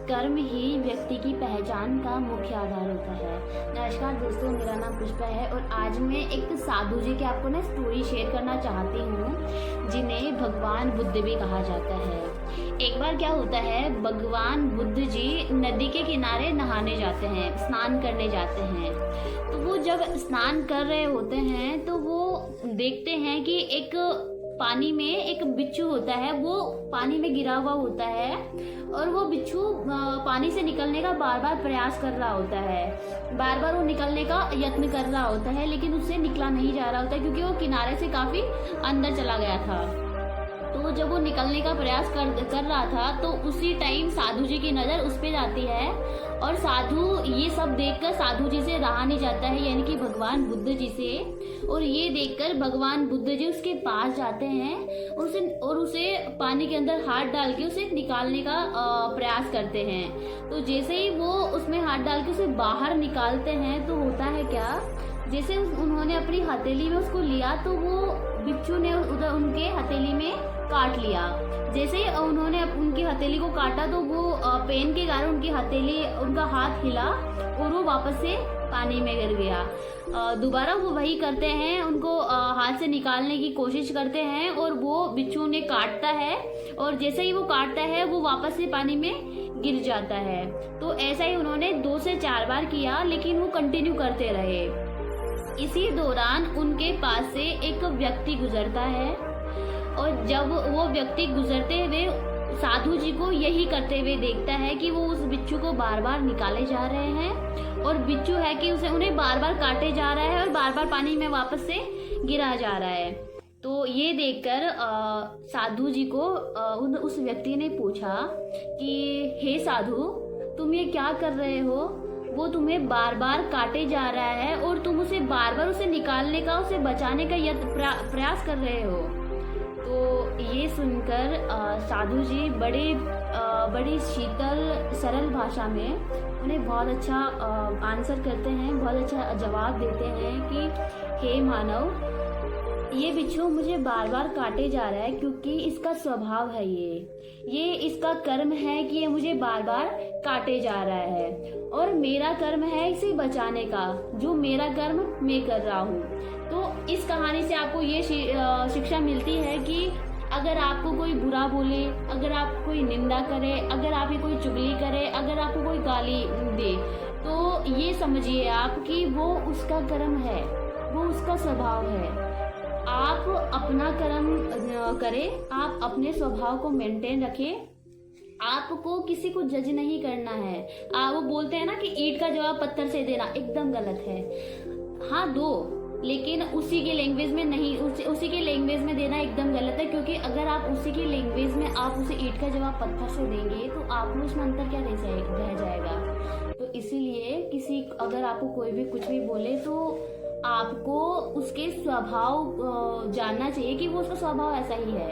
कर्म ही व्यक्ति की पहचान का मुख्य आधार होता है। नमस्कार दोस्तों, मेरा नाम पुष्पा है और आज मैं एक साधु जी की आपको ना स्टोरी शेयर करना चाहती हूँ, जिन्हें भगवान बुद्ध भी कहा जाता है। एक बार क्या होता है, भगवान बुद्ध जी नदी के किनारे नहाने जाते हैं, स्नान करने जाते हैं। तो वो जब स्नान कर रहे होते हैं तो वो देखते हैं कि एक पानी में एक बिच्छू होता है, वो पानी में गिरा हुआ होता है और वो बिच्छू पानी से निकलने का बार बार प्रयास कर रहा होता है। बार बार वो निकलने का यत्न कर रहा होता है, लेकिन उससे निकला नहीं जा रहा होता क्योंकि वो किनारे से काफी अंदर चला गया था। तो जब वो निकलने का प्रयास कर रहा था तो उसी टाइम साधु जी की नज़र उस पे जाती है और साधु ये सब देखकर साधु जी से रहा नहीं जाता है, यानी कि भगवान बुद्ध जी से। और ये देखकर भगवान बुद्ध जी उसके पास जाते हैं उसे पानी के अंदर हाथ डाल के उसे निकालने का प्रयास करते हैं। तो जैसे ही वो उसमें हाथ डाल के उसे बाहर निकालते हैं तो होता है क्या, जैसे उन्होंने अपनी हथेली में उसको लिया तो वो बिच्छू ने उधर उनके हथेली में काट लिया। जैसे ही उन्होंने उनकी हथेली को काटा तो वो पेन के कारण उनका हाथ हिला और वो वापस से पानी में गिर गया। दोबारा वो वही करते हैं, उनको हाथ से निकालने की कोशिश करते हैं और वो बिच्छू ने काटता है और जैसे ही वो काटता है वो वापस से पानी में गिर जाता है। तो ऐसा ही उन्होंने 2 से 4 बार किया, लेकिन वो कंटिन्यू करते रहे। इसी दौरान उनके पास से एक व्यक्ति गुजरता है और जब वो व्यक्ति गुजरते हुए साधु जी को यही करते हुए देखता है कि वो उस बिच्छू को बार बार निकाले जा रहे हैं और बिच्छू है कि उन्हें बार बार काटे जा रहा है और बार बार पानी में वापस से गिरा जा रहा है। तो ये देखकर साधु जी को उस व्यक्ति ने पूछा कि हे साधु, तुम ये क्या कर रहे हो? वो तुम्हें बार बार काटे जा रहा है और तुम उसे बार बार उसे निकालने का, उसे बचाने का प्रयास कर रहे हो। तो ये सुनकर साधु जी बड़ी शीतल सरल भाषा में उन्हें बहुत अच्छा आंसर करते हैं, बहुत अच्छा जवाब देते हैं कि हे मानव, ये बिच्छू मुझे बार बार काटे जा रहा है क्योंकि इसका स्वभाव है, ये इसका कर्म है कि ये मुझे बार बार काटे जा रहा है और मेरा कर्म है इसे बचाने का, जो मेरा कर्म मैं कर रहा हूँ। तो इस कहानी से आपको ये शिक्षा मिलती है कि अगर आपको कोई बुरा बोले, अगर आप कोई निंदा करे, अगर आपकी कोई चुगली करे, अगर आपको कोई गाली दे, तो ये समझिए आप कि वो उसका कर्म है, वो उसका स्वभाव है। आप अपना कर्म करें, आप अपने स्वभाव को मेंटेन रखें। आपको किसी को जज नहीं करना है। वो बोलते हैं ना कि ईंट का जवाब पत्थर से देना एकदम गलत है। हाँ दो, लेकिन उसी के लैंग्वेज में नहीं, उसी के लैंग्वेज में देना एकदम गलत है, क्योंकि अगर आप उसी की लैंग्वेज में आप उसे ईंट का जवाब पत्थर से देंगे तो आप में उसमें अंतर क्या रह जाएगा। तो इसीलिए अगर आपको कोई भी कुछ भी बोले तो आपको उसके स्वभाव जानना चाहिए कि वो उसका स्वभाव ऐसा ही है।